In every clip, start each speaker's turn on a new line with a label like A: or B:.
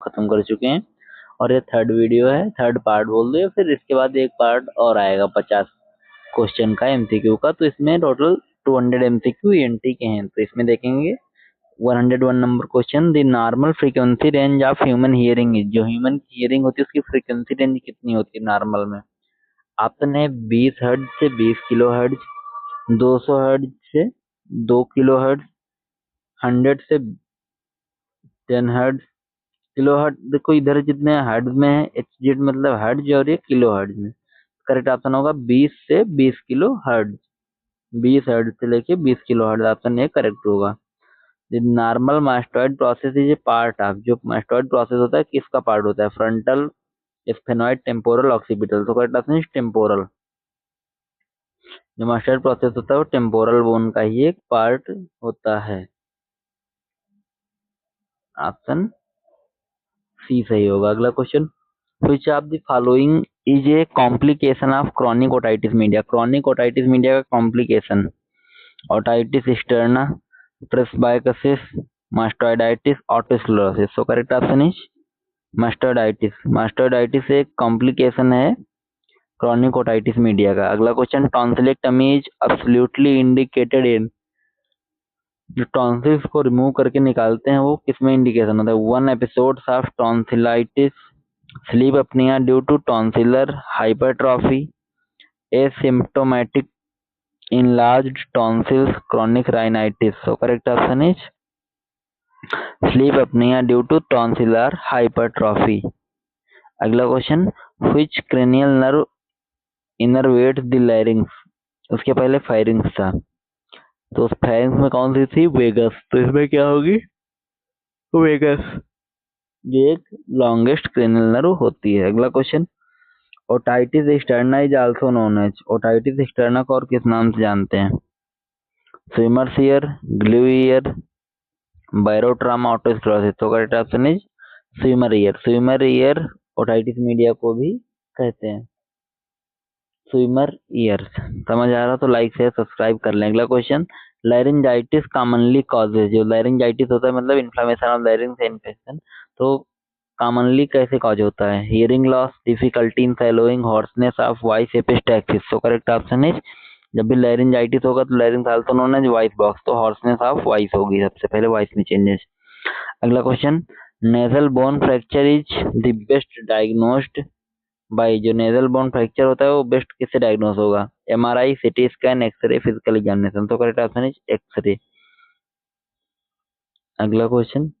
A: खत्म कर चुके हैं और ये थर्ड वीडियो है, थर्ड पार्ट बोल दो, फिर इसके बाद एक पार्ट और आएगा 50 क्वेश्चन का एमसीक्यू का। तो इसमें टोटल 200 एमसीक्यू ईएनटी के हैं। तो इसमें देखेंगे 101 number question, the normal frequency range of human hearing is. जो ह्यूमन हियरिंग होती है उसकी फ्रीक्वेंसी रेंज कितनी होती है नॉर्मल में? ऑप्शन है 20 हर्ट्ज से 20 किलो हर्ट्ज, 200 हर्ट्ज से 2 किलो हर्ट्ज, 100 से 10 हर्ट्ज, किलो हर्ट्ज। देखो इधर जितने हर्ट्ज में है, एचजेड मतलब हर्ट्ज और ये किलो हर्ट्ज में। करेक्ट ऑप्शन होगा 20 से 20 किलो हर्ट्ज। 20 हर्ट्ज से लेके 20 kilo hertz, option A correct होगा। Normal mastoid process is a part of. जो मास्टोइड प्रोसेस होता है किसका पार्ट होता है? Frontal, sphenoid, temporal, occipital. तो करेक्ट ऑप्शन इज टेम्पोरल। जो मास्टोइड प्रोसेस होता है वो टेम्पोरल बोन का ही एक पार्ट होता है। ऑप्शन सी सही होगा। अगला question, which of the following is a complication of chronic otitis media? chronic otitis media का complication, otitis externa, presbycusis, mastoiditis, otosclerosis। so correct option is mastoiditis। mastoiditis एक complication है chronic otitis media का। अगला question, tonsillectomy is absolutely indicated in। जो tonsils को remove करके निकालते हैं वो किसमें इंडिकेशन होता है? 1 episodes of tonsillitis, sleep apnea due to tonsillar hypertrophy, asymptomatic enlarged tonsils, chronic rhinitis। so correct option is sleep apnea due to tonsillar hypertrophy। अगला question, which cranial nerve innervates the larynx? उसके पहले pharynx था, तो उस pharynx में कौन सी थी? Vagus. तो इसमें क्या होगी? वेगस। ये एक लॉन्गेस्ट क्रेनियल नर्व होती है। अगला question, otitis externa is also known as. Otitis externa को और किस नाम से जानते हैं? Swimmer's ear, glue ear, barotrauma, otosclerosis. तो correct option is swimmer ear. Swimmer ear otitis media को भी कहते हैं, स्विमर ईयर। समझ आ रहा तो लाइक शेयर सब्सक्राइब कर लें। अगला क्वेश्चन, लैरिंजाइटिस कॉमनली कॉजेज। जो लैरिंजाइटिस होता है मतलब इन्फ्लेमेशन ऑफ लैरिंग्स इन्फेक्शन, तो कॉमनली कैसे कॉज होता है? Hearing loss, difficulty in swallowing, hoarseness of voice, epistaxis. So correct option is, जब भी लैरिंजाइटिस होगा तो larynx also known as voice box, तो हॉर्सनेस ऑफ वॉइस होगी सबसे पहले, वॉइस में चेंजेस। अगला question, nasal bone fracture is the best diagnosed by. जो नेजल बोन फ्रैक्चर होता है वो बेस्ट किससे डायग्नोस होगा? MRI, CT scan, x ray, physical examination. तो करेक्ट ऑप्शन इज एक्सरे। अगला question,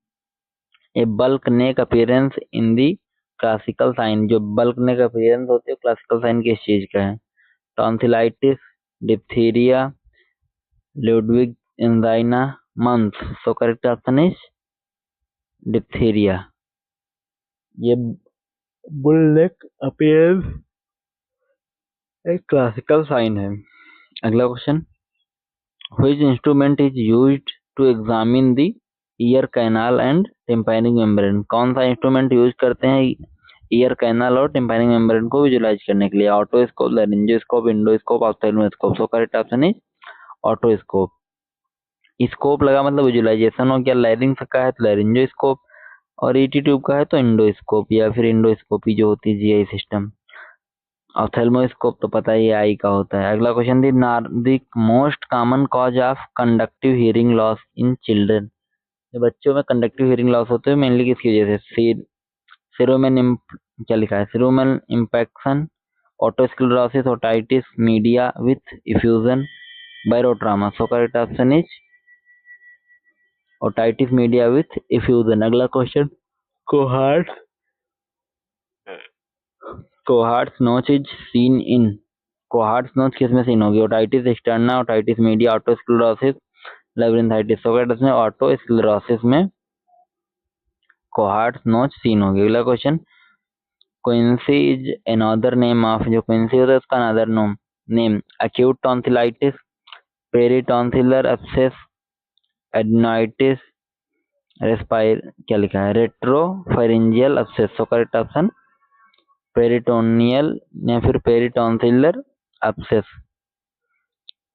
A: a bulk neck appearance in the classical sign. जो bulk neck appearance होती है क्लासिकल साइन किस चीज का है? Tonsillitis, diphtheria, Ludwig angina, month. So correct option is diphtheria. ये बुल नेक अपीयरेंस एक क्लासिकल साइन है। अगला question, which instrument is used to examine the ear canal and tympanic membrane. कौन सा इंस्ट्रूमेंट यूज करते हैं ईयर कैनाल और tympanic membrane को विजुलाइज करने के लिए? Otoscope, laryngoscope, endoscope, ophthalmoscope. So correct option is otoscope. Scope लगा मतलब विजुलाइजेशन हो गया, लैरिंग्स का है तो लैरिंजोस्कोप, और ईटी ट्यूब का है तो इंडोस्कोप या फिर इंडोस्कोपी जो होती है जीआई सिस्टम। ऑफ्थेल्मोस्कोप तो पता ही आई का होता है। अगला question, the most common cause of conductive hearing loss in children. बच्चों में कंडक्टिव हियरिंग लॉस होते हैं मेनली किसकी वजह से? सिरोमेन क्या लिखा है? Cerumen impaction, otosclerosis, otitis media with effusion, barotrauma. So correct option is otitis media with effusion. अगला question, Carhart Carhart's notch is seen in. कोहार्ट्स नोच किस में सीन होगी? Otitis externa, otitis media, otosclerosis, labyrinthitis. So correct में otosclerosis में Carhart's notch seen होगी। अगला question, quinsy is another name of. जो क्विंसी होता है उसका another name acute tonsillitis, peritonsillar abscess, adenoiditis, respire क्या लिखा है? Retropharyngeal abscess. So correct option peritoneal या फिर पेरिटॉन्सिलर एब्सेस।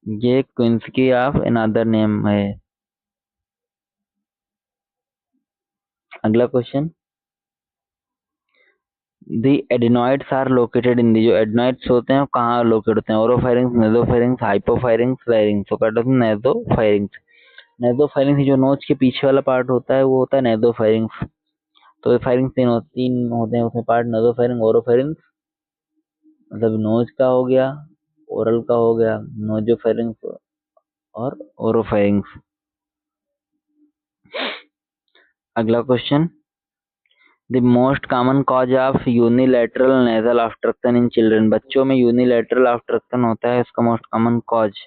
A: ये क्विंसी ऑफ अनदर नेम है। अगला question, the adenoids are located in the, जो एडिनॉइड्स होते हैं कहाँ लोकेट होते हैं? ओरोफायरिंग्स, नेजोफायरिंग्स, हाइपोफायरिंग्स, लायरिंग्स। तो कहते हैं नेजोफायरिंग्स। नेजोफायरिंग्स जो नोज के पीछे वाला पार्ट होता है वो होता है नेजोफायरिंग्स। तो फायरिंग्स तीन होते हैं उसमें पार्ट, नेजोफायरिंग, ओरोफायरिंग्स मतलब नोज का हो गया, ओरल का हो गया, नोजोफायरिंग्स और ओरोफायरिंग्स। अगला question, the most common cause of unilateral nasal obstruction in children. बच्चों में यूनिलैटरल ऑब्स्ट्रक्शन होता है, इसका most common cause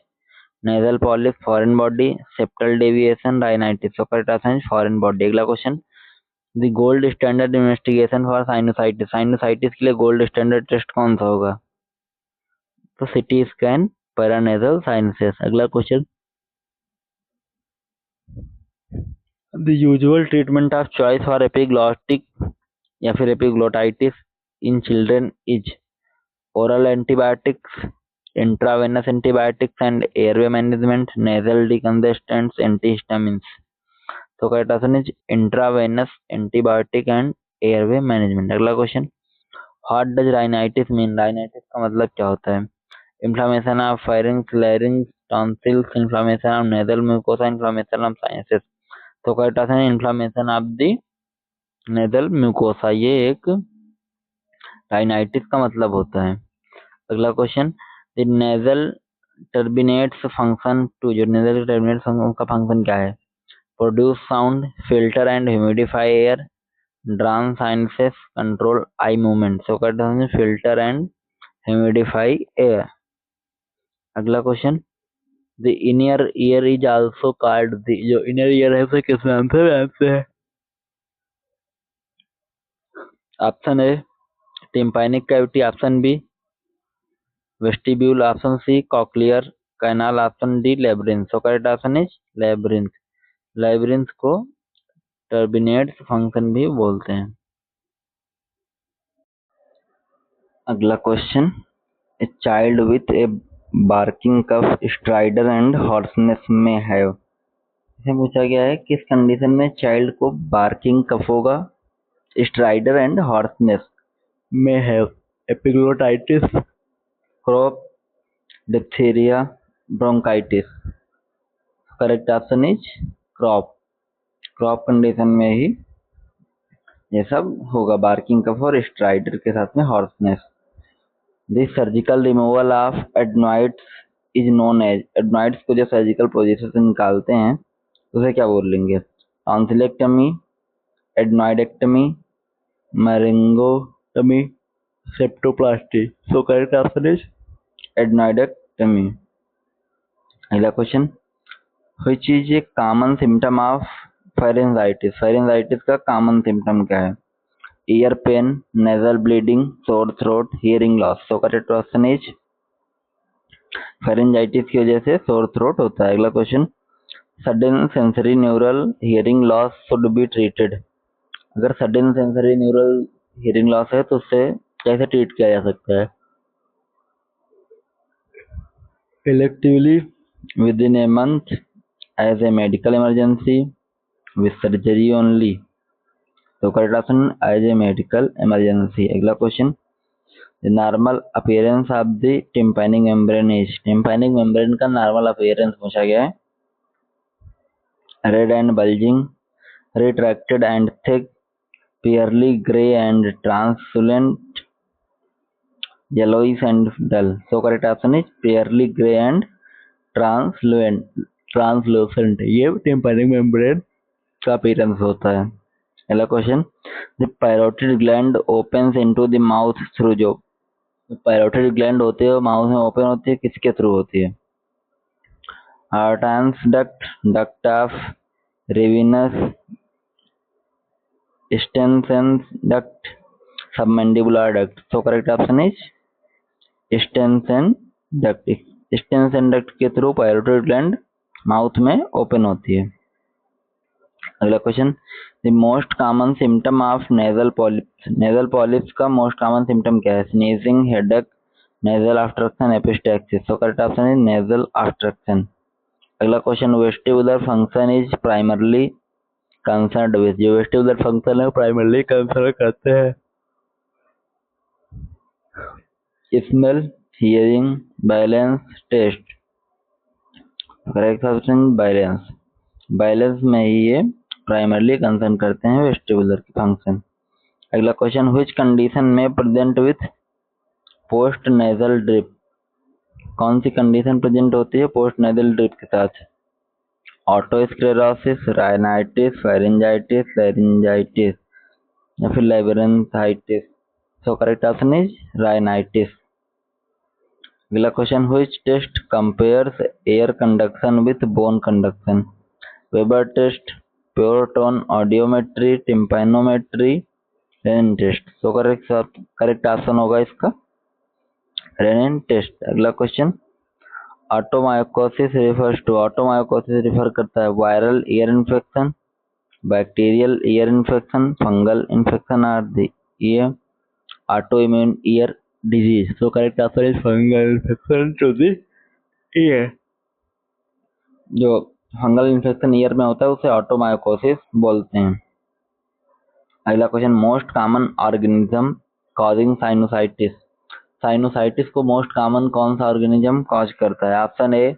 A: nasal polyp, foreign body, septal deviation, rhinitis. तो करेक्ट आंसर है फॉरेन बॉडी। अगला question, the gold standard investigation for sinusitis. Sinusitis के लिए गोल्ड स्टैंडर्ड टेस्ट कौन सा होगा? तो सिटी स्कैन, पैरानेजल साइनसेस। अगला question, the usual treatment of choice for epiglottic या फिर epiglottitis in children is oral antibiotics, intravenous antibiotics and airway management, nasal decongestants, antihistamines. तो correct answer is intravenous antibiotic and airway management. अगला question, what does rhinitis mean. Rhinitis का मतलब क्या होता है? Inflammation of pharynx, larynx, tonsils, inflammation of nasal mucosa, inflammation of sinuses. तो correct answer है inflammation of the nasal mucosa, ये एक राइनाइटिस का मतलब होता है। अगला question, the nasal turbinates function to, जो नेजल टर्बिनेट फंक्शन का फंक्शन क्या है? Produce sound, filter and humidify air, drain sinuses, control eye movement. So correct answer filter and humidify air. अगला question, the inner ear is also called the, जो inner ear है उसे किस नाम से जानते हैं? Option A tympanic cavity, option B vestibule, option C cochlear canal, option D labyrinth. So correct option is labyrinth. Labyrinth को टर्बिनेट्स फंक्शन भी बोलते हैं। अगला question, a child with a barking cough, stridor and hoarseness में है। इसे पूछा गया है किस कंडीशन में चाइल्ड को बार्किंग कफ होगा, स्ट्राइडर एंड हॉर्सनेस में है? Epiglottitis, crop, diphtheria, bronchitis. Correct option is crop. Crop condition में ही ये सब होगा, बार्किंग कफ और स्ट्राइडर के साथ में hoarseness. This surgical removal of adenoids is known as. Adenoids को जो सर्जिकल पोजीशन से निकालते हैं उसे क्या बोल लेंगे? Tonsillectomy, adenoidectomy, myringotomy, septoplasty. So correct option is adenoidectomy. अगला question, which is a common symptom of pharyngitis. Pharyngitis का कॉमन सिम्टम क्या है? Ear pain, nasal bleeding, sore throat, hearing loss. So correct option is pharyngitis की वजह से sore throat होता है। अगला question, sudden sensory neural hearing loss should be treated. अगर sudden sensory neural hearing loss है तो उससे कैसे ट्रीट किया जा सकता है? Electively, within a month, as a medical emergency, with surgery only. तो correct option as a medical emergency. अगला question, the normal appearance of the tympanic membrane is. Tympanic membrane का नॉर्मल अपीयरेंस पूछा गया है। Red and bulging, retracted and thick, purely gray and translucent, yellowish and dull. So correct option is purely gray and translucent. ये tympanic membrane का appearance होता है। अगला question, the parotid gland opens into the mouth through, जो parotid gland होती है mouth में open होती है किसके थ्रू होती है? Artans duct, duct of Revinus, Stensen's duct, submandibular duct. So correct option is Stensen duct. Stensen duct के थ्रू पायरोटिड ग्लैंड माउथ में ओपन होती है। अगला question, the most common symptom of nasal polyps. Nasal polyps का most common symptom क्या है? Sneezing, headache, nasal obstruction, epistaxis. So correct option is nasal obstruction. अगला question, vestibular function is primarily concerned with. जो vestibular function है primarily concern करते हैं smell, hearing, balance, taste. Correct option balance. Balance में ही ये प्राइमरली कंसर्न करते हैं वेस्टिबुलर की फंक्शन। अगला क्वेश्चन, व्हिच कंडीशन में present with post nasal drip? कौन सी कंडीशन प्रेजेंट होती है पोस्ट नेजल ड्रिप के साथ? ऑटोस्क्लेरोसिस, राइनाइटिस, फेरिंजाइटिस, लैरिंजाइटिस या फिर labyrinthitis. So correct option is rhinitis. अगला question, which test compares air conduction with bone conduction? Weber test, pure tone audiometry, tympanometry, Rinne test. So correct option होगा इसका Rinne test. अगला question, otomycosis refers to? Otomycosis refer करता है viral ear infection, bacterial ear infection, fungal infection or the ये autoimmune ear disease. So correct answer is fungal infection to the ear. जो fungal infection ear में होता है उसे otomycosis बोलते हैं। अगला question, most common organism causing sinusitis? Sinusitis को मोस्ट कॉमन कौन सा ऑर्गेनिज्म कॉज करता है? Option A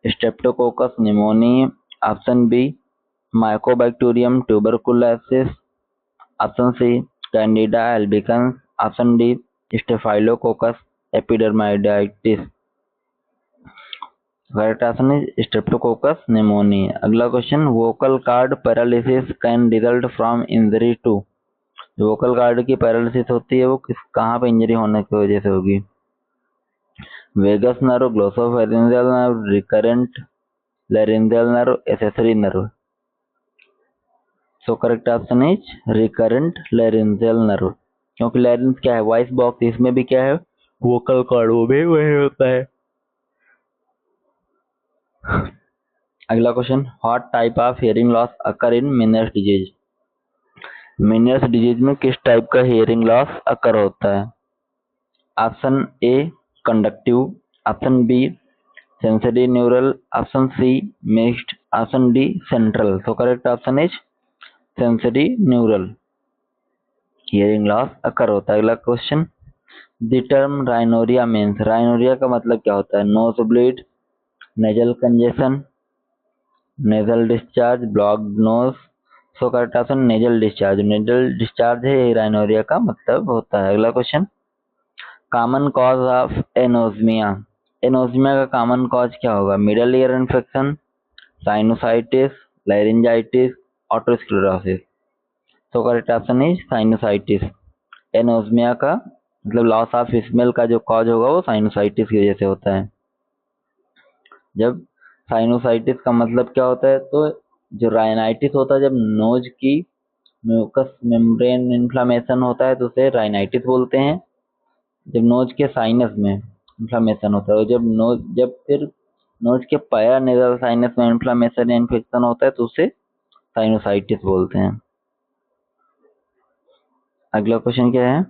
A: streptococcus pneumoniae, option B mycobacterium tuberculosis, option C candida albicans, option D staphylococcus epidermidis. Correct option is streptococcus pneumoniae. अगला question, vocal cord paralysis can result from injury to? Vocal cord की paralysis होती है वो कहाँ पे injury होने की वजह से होगी? Vagus nerve, glossopharyngeal nerve, recurrent laryngeal nerve, accessory nerve. So correct option is recurrent laryngeal nerve, क्योंकि लैरिंज क्या है वॉइस बॉक्स, इसमें भी क्या है वोकल कॉर्ड, वो भी वही होता है। अगला question, what type of hearing loss occur in Meniere's disease? Meniere's disease में किस टाइप का हियरिंग लॉस अकर होता है? Option A conductive, option B sensory neural, option C mixed, option D central. So correct option is sensory neural hearing loss occur होता है। अगला question, the term rhinorrhoea means? Rhinorrhoea का मतलब क्या होता है? Nose bleed, nasal congestion, nasal discharge, blocked nose. सो correct option nasal discharge. Nasal discharge है rhinorrhoea का मतलब होता है। अगला question, common cause of anosmia? Anosmia का कॉमन कॉज क्या होगा? Middle ear infection, sinusitis, laryngitis, otosclerosis. So correct option is sinusitis. Anosmia का मतलब लॉस ऑफ स्मेल का जो कॉज होगा वो साइनोसाइटिस की वजह से होता है। जब साइनोसाइटिस का मतलब क्या होता है? तो जो राइनाइटिस होता है जब नोज की म्यूकस मेम्ब्रेन इन्फ्लामेशन होता है तो उसे राइनाइटिस बोलते हैं। जब नोज के साइनस में इन्फ्लामेशन होता है, और जब फिर नोज के पाया नेजल साइनस में इन्फ्लामेशन या इन्फेक्शन होता है तो उसे साइनोसाइटिस बोलते हैं। अगला क्वेश्चन क्या है?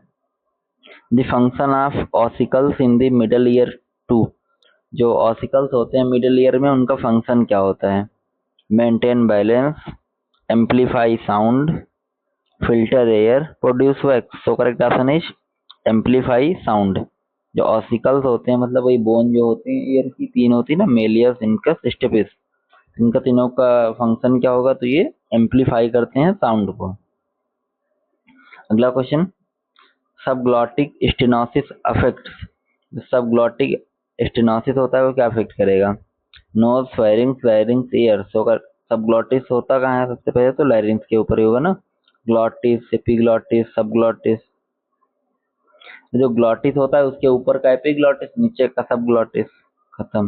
A: The function of ossicles in the middle ear to? जो ऑसिकल्स होते हैं मिडल ईयर में उनका फंक्शन क्या होता है? Maintain balance, amplify sound, filter air, produce wax. So correct option is amplify sound. जो ऑसिकल्स होते हैं मतलब वही बोन जो होते हैं ईयर की तीन होती है ना, मेलियस, इनकस, स्टेपिस, इनका तीनों का फंक्शन क्या होगा? तो ये एम्पलीफाई करते हैं साउंड को। अगला question, subglottic stenosis affects? Subglottic stenosis होता है वो क्या अफेक्ट करेगा? Nose, pharynx, larynx, ear. So अगर सबग्लॉटिस होता कहाँ है? सबसे पहले तो लैरिंग्स के ऊपर ही होगा ना, ग्लॉटिस, एपिग्लॉटिस, सबग्लॉटिस। जो ग्लॉटिस होता है उसके ऊपर का एपिग्लॉटिस, नीचे का सबग्लॉटिस। खत्म।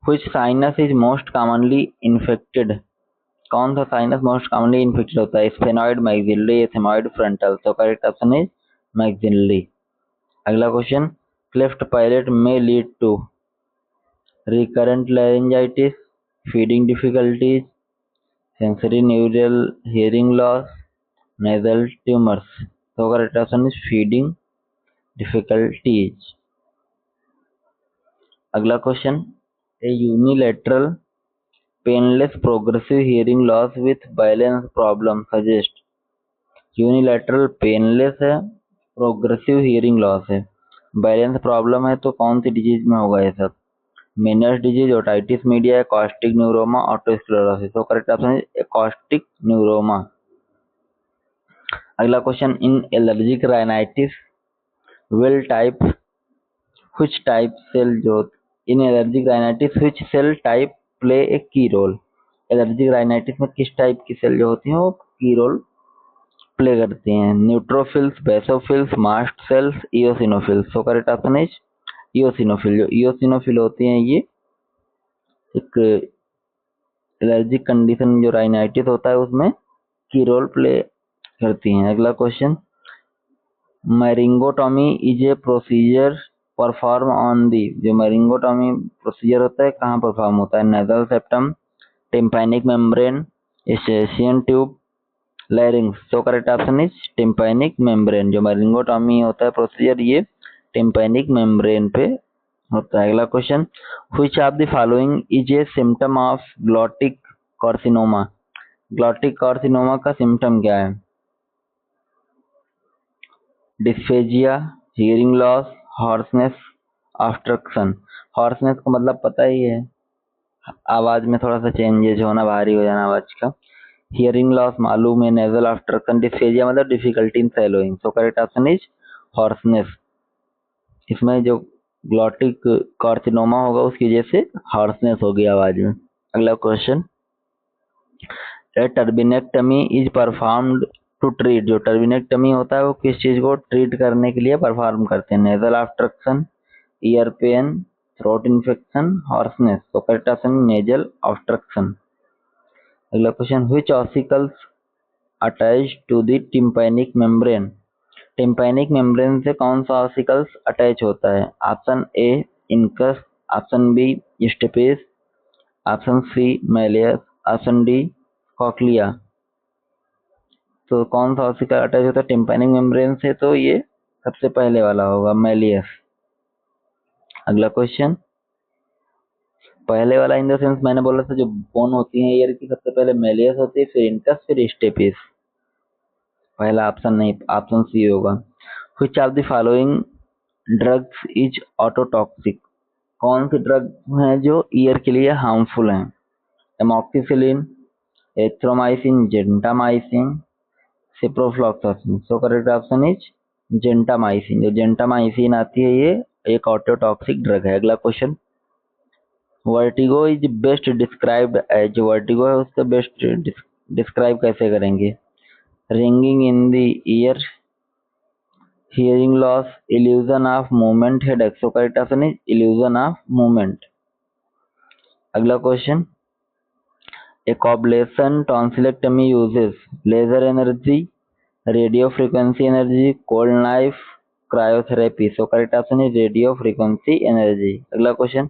A: Which sinus is most commonly infected? कौन सा साइनस मोस्ट कॉमनली इन्फेक्टेड होता है? Sphenoid, maxillary, ethmoid, frontal. तो करेक्ट ऑप्शन इज मैक्सिलरी। अगला क्वेश्चन, क्लेफ्ट पैलेट में lead to recurrent laryngitis, feeding difficulties, sensory neural hearing loss, nasal tumours. तो correct option is feeding difficulties. अगला question, a unilateral painless progressive hearing loss with balance problem suggest? Unilateral painless है progressive hearing loss है। Balance problem है तो कौन सी disease में होगा ये सब? Meniere's disease, otitis media, acoustic neuroma, otosclerosis. तो करेक्ट ऑप्शन है एकॉस्टिक न्यूरोमा। अगला question, in allergic rhinitis will type which type cell जो in allergic rhinitis which cell type play a key role? Allergic rhinitis में किस type की cell जो होती हैं वो की रोल प्ले करती हैं? Neutrophils, basophils, mast cells, eosinophils. So correct option is eosinophil. जो इओसिनोफिल होती हैं ये एक एलर्जिक कंडीशन जो राइनाइटिस होता है उसमें की रोल प्ले करती हैं। अगला question, myringotomy is a procedure perform on the. जो मैरिंगोटॉमी प्रोसीजर होता है कहाँ परफॉर्म होता है? Nasal septum, tympanic membrane, Eustachian tube, larynx. So correct option is tympanic membrane. जो मैरिंगोटॉमी होता है प्रोसीजर ये टिम्पैनिक मेम्ब्रेन पे होता है। अगला question, which of the following is a symptom of glottic carcinoma? Glottic carcinoma का सिम्टम क्या है? Dysphagia, hearing loss, hoarseness, obstruction. Hoarseness का मतलब पता ही है, आवाज में थोड़ा सा चेंजेस होना, भारी हो जाना आवाज का। हियरिंग लॉस मालूम है, नेजल ऑब्स्ट्रक्शन। डिस्फेजिया मतलब difficulty in swallowing. So correct option is hoarseness. इसमें जो ग्लॉटिक कार्सिनोमा होगा उसकी वजह से हॉर्सनेस होगी आवाज में। अगला question, a turbinectomy is performed to treat. जो टर्बिनेक्टमी होता है वो किस चीज को ट्रीट करने के लिए परफॉर्म करते हैं? Nasal obstruction, ear pain, throat infection, hoarseness. तो करेक्ट ऑप्शन नेजल ऑब्स्ट्रक्शन। अगला question, which ossicles attach to the tympanic membrane? Tympanic membrane से कौन सा ऑसिकल्स अटैच होता है? Option A incus, option B stapes, option C malleus, option D cochlea. तो कौन सा ऑसिकल अटैच होता है टिम्पैनिक मेम्ब्रेन से? तो ये सबसे पहले वाला होगा, मैलियस। अगला क्वेश्चन, पहले वाला इन द सेंस मैंने बोला था जो बोन होती है ईयर की, सबसे पहले मैलियस होती है, फिर इनकस, फिर स्टेपिस। पहला ऑप्शन नहीं, ऑप्शन सी होगा। Which of the following drugs is ototoxic? कौन सी ड्रग है जो ईयर के लिए हार्मफुल है? Amoxicillin, erythromycin, gentamicin, ciprofloxacin. So correct option is gentamicin. जो जेंटामाइसिन आती है ये एक ऑटोटॉक्सिक ड्रग है। अगला question, vertigo is best described as. जो वर्टिगो है उसका बेस्ट डिस्क्राइब कैसे करेंगे? Ringing in the ear, hearing loss, illusion of movement, headache. So correct option is illusion of movement. अगला question, a coblation tonsillectomy uses laser energy, radio frequency energy, cold knife, cryotherapy. So correct option is radio frequency energy. अगला question,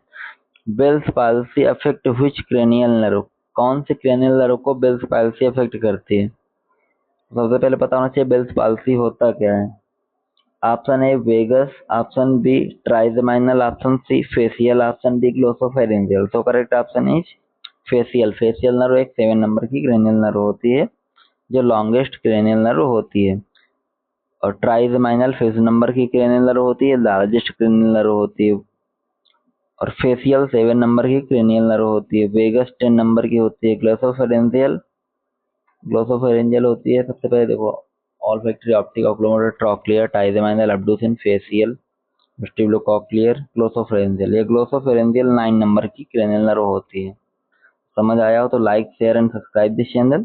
A: Bell's palsy affect which cranial nerve? कौन से cranial nerve को Bell's palsy affect करती है? सबसे पहले पता होना चाहिए बेल्स पाल्सी होता क्या है। Option A vagus, option B trigeminal, option C facial, option D glossopharyngeal. तो correct option is facial. Facial nerve एक 7 नंबर की क्रेनियल नर्व होती है जो लॉन्गेस्ट क्रेनियल नर्व होती है, और ट्राइजेमिनल 5 नंबर की क्रेनियल नर्व होती है, लार्जेस्ट क्रेनियल नर्व होती है, और फेसियल 7 नंबर की क्रेनियल नर्व होती है। वेगस 10 नंबर की होती है। ग्लोसोफेरेंजियल ग्लोसोफेरेंजियल होती है, सबसे पहले देखो, olfactory, optic, oculomotor, trochlear, trigeminal, abducens, facial, vestibulocochlear, glossopharyngeal. ये ग्लोसोफेरेंजियल 9 नंबर की क्रेनियल नर्व होती है। समझ आया हो तो like, share and subscribe this channel.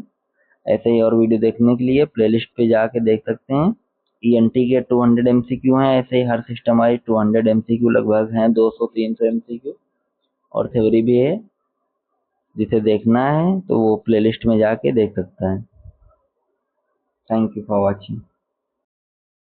A: ऐसे ही और वीडियो देखने के लिए प्लेलिस्ट पे जाके देख सकते हैं। ईएनटी के 200 एमसीक्यू हैं, ऐसे ही हर सिस्टम वाइज 200 एमसीक्यू लगभग हैं, 200-300 एमसीक्यू, और थ्योरी भी है। जिसे देखना है तो वो प्लेलिस्ट में जाके देख सकता है। Thank you for watching.